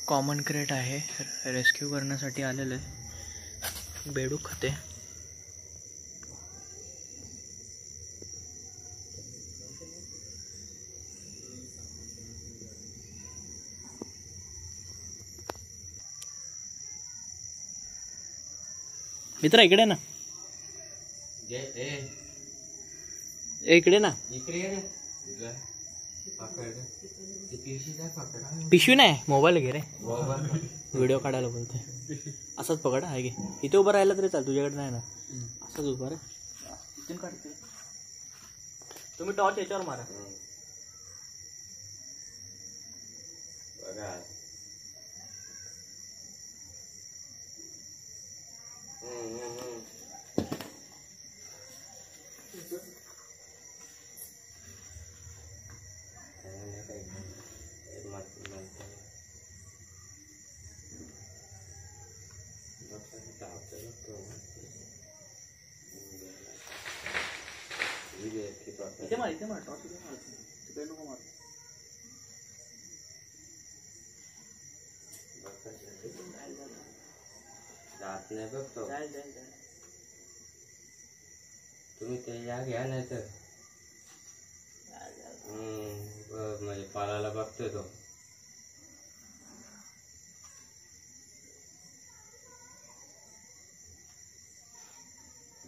Common crate आहे, rescue करण्यासाठी आलेलं आहे. बेडूक खाते. मित्र इकडे ना, इकडे ना. पिशवी नाही, मोबाईल घे रे, व्हिडिओ काढायला बोलते. असंच पकड आहे की इथे उभं राहिलं तरी चाल, तुझ्याकडे नाही ना. असंच उभं रे. इथून काढते. तुम्ही टॉर्च याच्यावर मारा. इथे मार, इथे मार, टॉर्च इथे मार, तिकडे नको मार. जात नाही बघतो. तुम्ही ते या घ्या नाही तर म्हणजे पालाला बघतोय तो.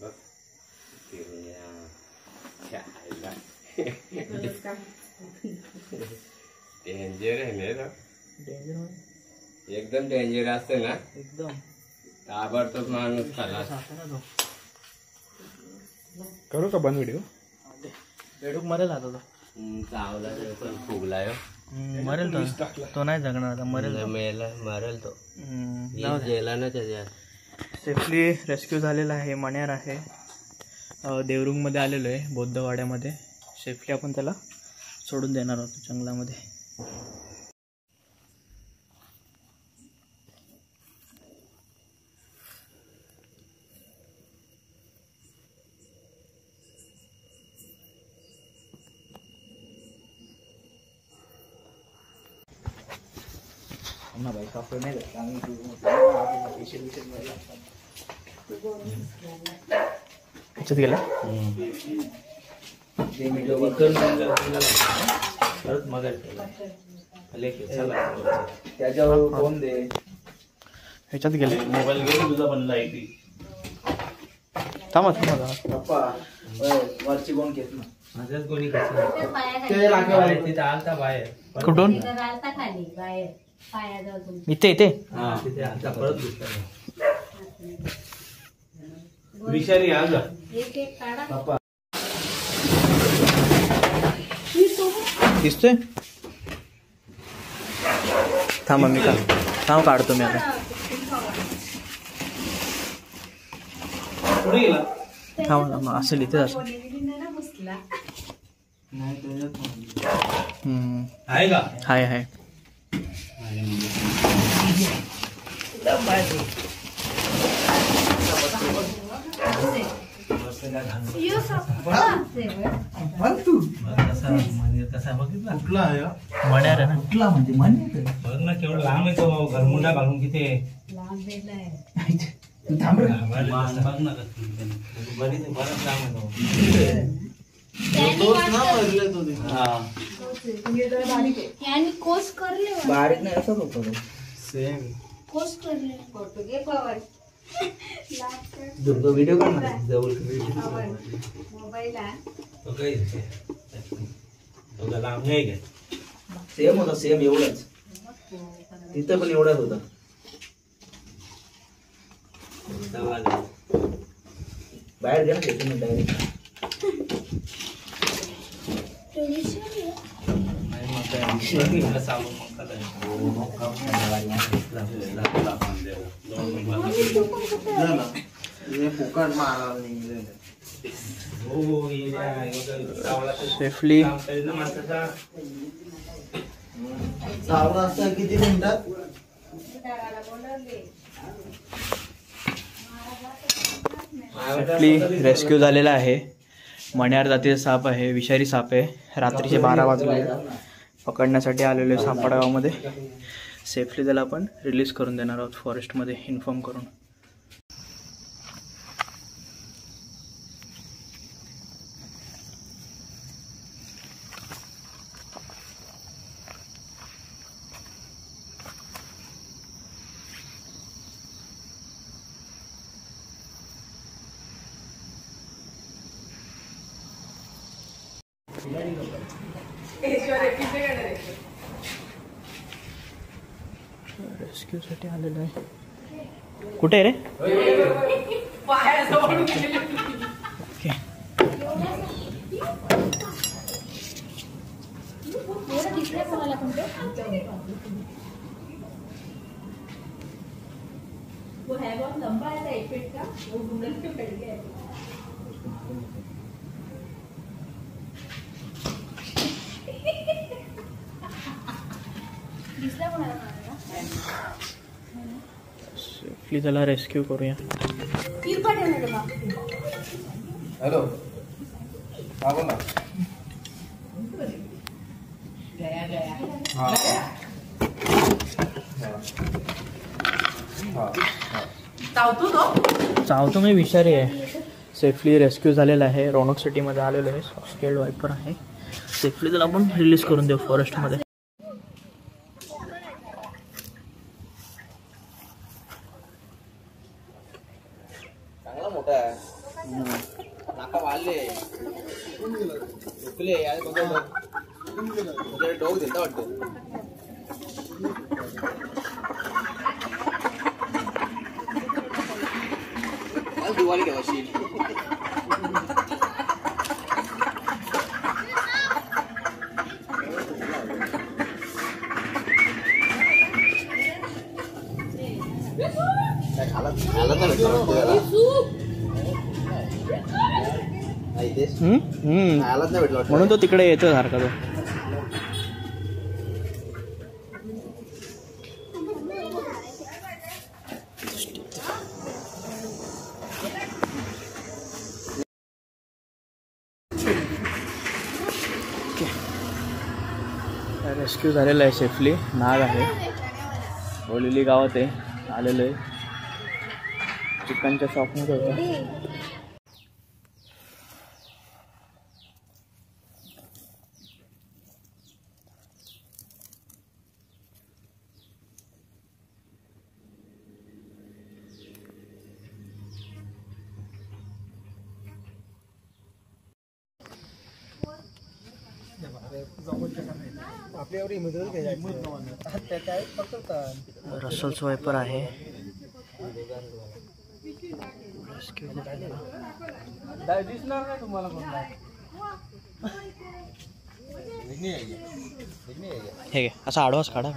बघ डेंजर आहे ना. डेंजर एकदम डेंजर असते ना, एकदम ताबडतोब माणूस खाला. करू का बंद व्हिडिओ? बेडूक मरेल आता. चावला पण फुगलाय, मरेल तो नाही जगणार आता. मरेल तो. गेला ना त्याच्या. सेफली रेस्क्यू झालेला आहे. मण्यार आहे. देवरुंगमध्ये आलेलो आहे, बौद्धवाड्यामध्ये. सेफली आपण त्याला सोडून देणार आहोत जंगलामध्ये. भाई कापड नाही ह्याच्यात गेला. त्याच्यावर फोन दे. ह्याच्यात गेले. मोबाईल घे तुझा पण लाईट. थांबा थांबा पप्पा वरची कोण घेत ना. माझ्याच कोणी तिथे आलता बाहेर. कुठून? इथे इथे विषारी आज पप्पा दिसतोय. थांबा मी काढतो मी आता. थांबा असेल इथे असेल. आहे का? हाय हाय. मण्यार आहे ना. कुठला म्हणजे मान्य बघ ना केवढं लांब आहे तो. घरमुंडा घालून किती थांब रे. बघ ना बरीच बरंच लांब आहे तो. बारीक नाही असंच होतं तो. सेम दुर्गा व्हिडिओ काढणार जवळ. तो काही लांब नाही काय. सेम होता, सेम एवढाच. तिथं पण एवढाच होता. बाहेर गेला त्याच्यानं डायरेक्ट. सेफली किती मिनिटात सेफली रेस्क्यू झालेला आहे. मण्यार जातीचा साप आहे, विषारी साप आहे. रात्रीचे 12 वाजले. पकडण्यासाठी आलेलो आहे सापडा गावामध्ये. सेफली त्याला आपण रिलीज करून देणार आहोत फॉरेस्टमध्ये इन्फॉर्म करून. रेस्क्यूसाठी आलेलो आहे. कुठे आहे रे? ओके. वो है बहुत लंबा है, 1 फीट का, वो गुंडल पे बैठ गया है. सेफली त्याला रेस्क्यू करूया. हॅलो, हा बोला. चावतो मी विषारी आहे. सेफली रेस्क्यू झालेला आहे. रौनक सिटीमध्ये आलेलो आहे. स्केल्ड वायपर आहे. सेफली त्याला आपण रिलीज करून देऊ फॉरेस्टमध्ये. चांगला मोठा आहे. नाका वाढले दुखले डोग देता वाटतं. दिवाळी केव्हाशी म्हणून तो तिकडे येतो सारखा तो. रेस्क्यू झालेला आहे सेफली. नाग आहे. ओलेली गावात आहे. आलेलो आहे. चिकनच्या शॉपमध्ये होता. रसल स्वायपर आहे. हे घे असा आडवाच काढा.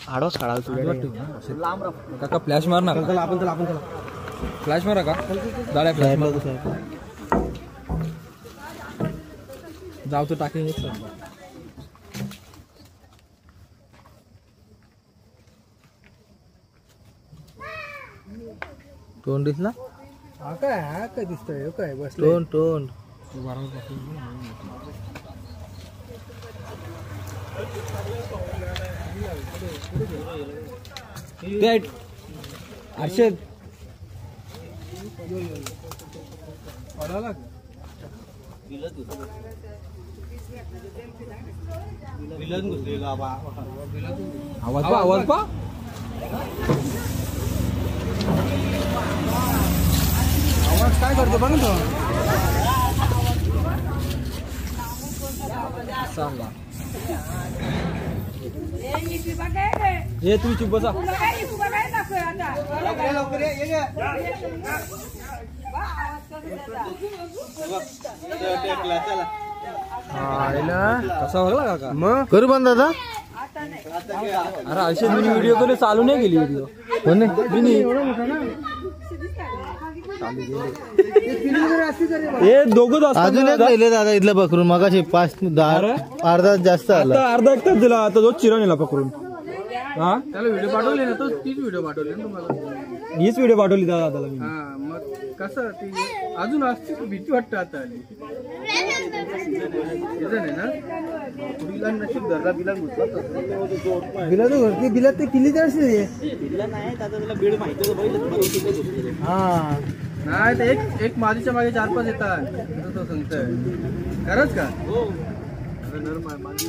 आडवाच काढा तुझ्या. काका फ्लॅश मार ना. आपण फ्लॅश मारा का? फ्लॅश मार. जाऊ तो टाकेन. तोंड दिसला? काय दिसतोय? काय बस तोंड हर्षद आवाज पा आवाज काय करतो बघ तो. सांगा ये तुम्ही चुप बसा. कसा बघला काका? मग करू बंद दादा. अरे असे मी व्हिडिओ कधी चालू नाही गेली. व्हिडिओ अजून राहिले दादा इथलं पकडून. मगाशी 5-10 अर्धा जास्त आला. अर्धा एक तास दिला. आता तो चिरा नेला पकडून. हा त्याला व्हिडिओ पाठवले ना. तो तीच व्हिडिओ पाठवली ना तुम्हाला. हीच व्हिडिओ पाठवली दादा त्याला मी. कसं ती अजून असते भीती वाटतं आता आली सीझन आहे ना बिला नशीब धरला बिला घुसला बिला तो घरती बिला ते किल्ली तरच तिला नाही आता त्याला बीड माहिती होतं बघितलं हा नाही तर एक माझीच्या मागे 4-5 येतात असं तो सांगतोय खरंच का हो माझी